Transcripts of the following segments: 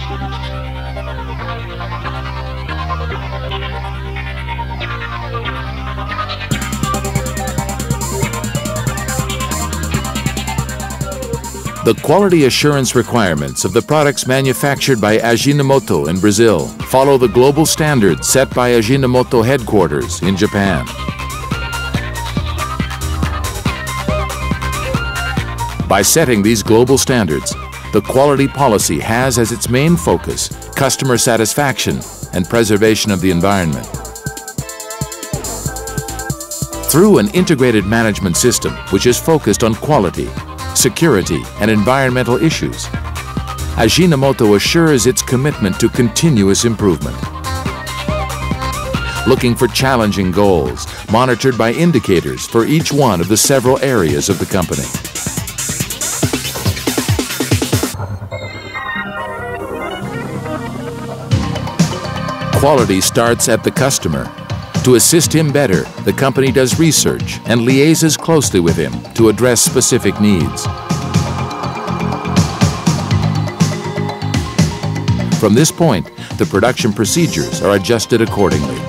The quality assurance requirements of the products manufactured by Ajinomoto in Brazil follow the global standards set by Ajinomoto headquarters in Japan. By setting these global standards, the quality policy has as its main focus customer satisfaction and preservation of the environment. Through an integrated management system which is focused on quality, security, and environmental issues, Ajinomoto assures its commitment to continuous improvement. Looking for challenging goals, monitored by indicators for each one of the several areas of the company. Quality starts at the customer. To assist him better, the company does research and liaises closely with him to address specific needs. From this point, the production procedures are adjusted accordingly.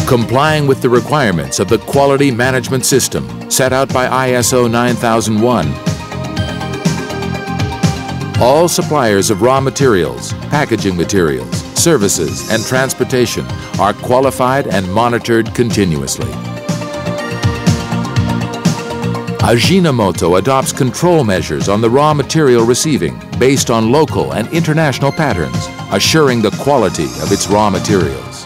Complying with the requirements of the quality management system set out by ISO 9001, all suppliers of raw materials, packaging materials, services, and transportation are qualified and monitored continuously. Ajinomoto adopts control measures on the raw material receiving based on local and international patterns, assuring the quality of its raw materials.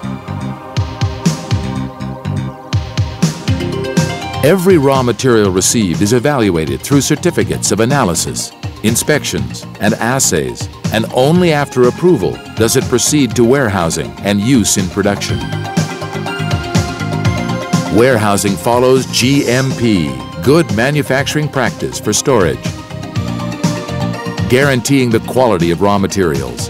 Every raw material received is evaluated through certificates of analysis, inspections, and assays, and only after approval does it proceed to warehousing and use in production. Warehousing follows GMP, good manufacturing practice for storage, guaranteeing the quality of raw materials.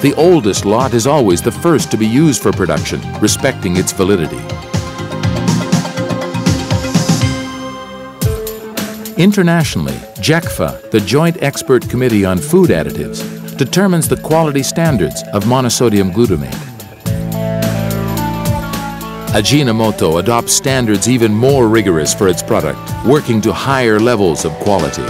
The oldest lot is always the first to be used for production, respecting its validity. Internationally, JECFA, the Joint Expert Committee on Food Additives, determines the quality standards of monosodium glutamate. Ajinomoto adopts standards even more rigorous for its product, working to higher levels of quality.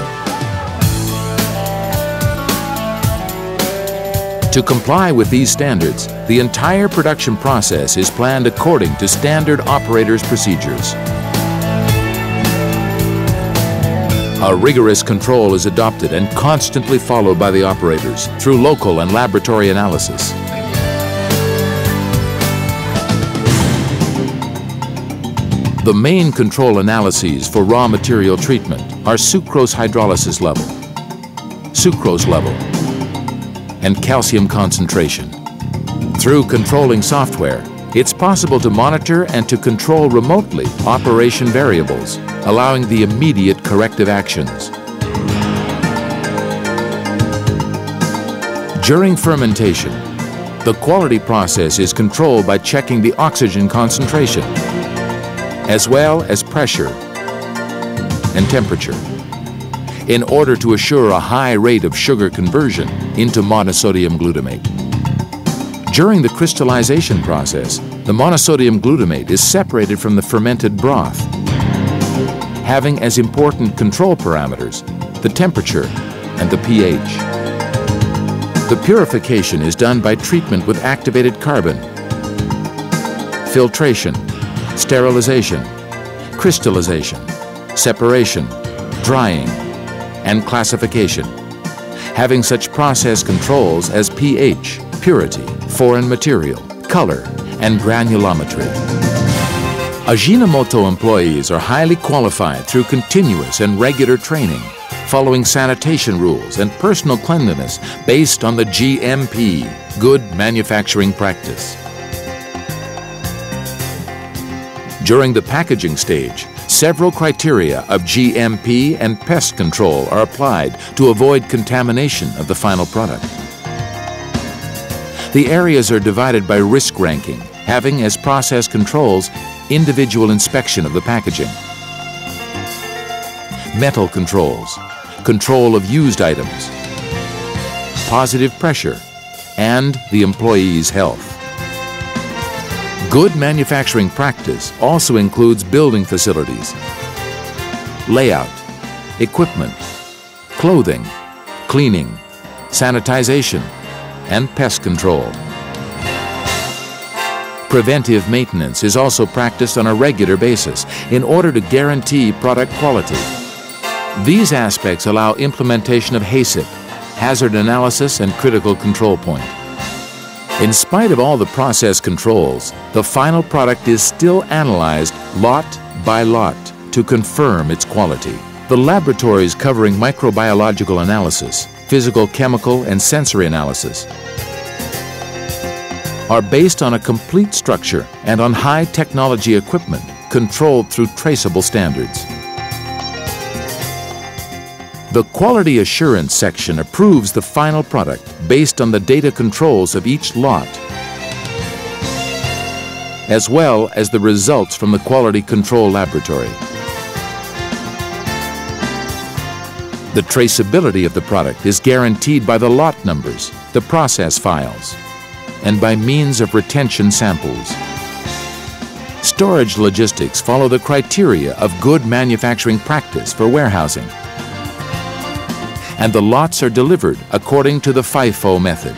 To comply with these standards, the entire production process is planned according to standard operators' procedures. A rigorous control is adopted and constantly followed by the operators through local and laboratory analysis. The main control analyses for raw material treatment are sucrose hydrolysis level, sucrose level, and calcium concentration. Through controlling software, it's possible to monitor and to control remotely operation variables, allowing the immediate corrective actions. During fermentation, the quality process is controlled by checking the oxygen concentration, as well as pressure and temperature, in order to assure a high rate of sugar conversion into monosodium glutamate. During the crystallization process, the monosodium glutamate is separated from the fermented broth, having as important control parameters the temperature and the pH. The purification is done by treatment with activated carbon, filtration, sterilization, crystallization, separation, drying, and classification, having such process controls as pH, purity, foreign material, color, and granulometry. Ajinomoto employees are highly qualified through continuous and regular training, following sanitation rules and personal cleanliness based on the GMP, good manufacturing practice. During the packaging stage, several criteria of GMP and pest control are applied to avoid contamination of the final product. The areas are divided by risk ranking, having as process controls individual inspection of the packaging, metal controls, control of used items, positive pressure, and the employee's health. Good manufacturing practice also includes building facilities, layout, equipment, clothing, cleaning, sanitization, and pest control. Preventive maintenance is also practiced on a regular basis in order to guarantee product quality. These aspects allow implementation of HACCP, hazard analysis and critical control point. In spite of all the process controls, the final product is still analyzed lot by lot to confirm its quality. The laboratories covering microbiological analysis, physical, chemical, and sensory analysis are based on a complete structure and on high technology equipment controlled through traceable standards. The Quality Assurance section approves the final product based on the data controls of each lot, as well as the results from the Quality Control Laboratory. The traceability of the product is guaranteed by the lot numbers, the process files, and by means of retention samples. Storage logistics follow the criteria of good manufacturing practice for warehousing, and the lots are delivered according to the FIFO method.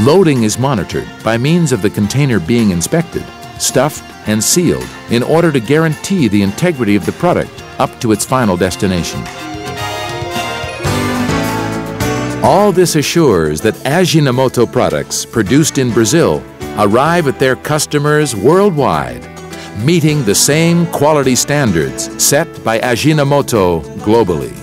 Loading is monitored by means of the container being inspected, stuffed, and sealed in order to guarantee the integrity of the product up to its final destination. All this assures that Ajinomoto products produced in Brazil arrive at their customers worldwide, meeting the same quality standards set by Ajinomoto globally.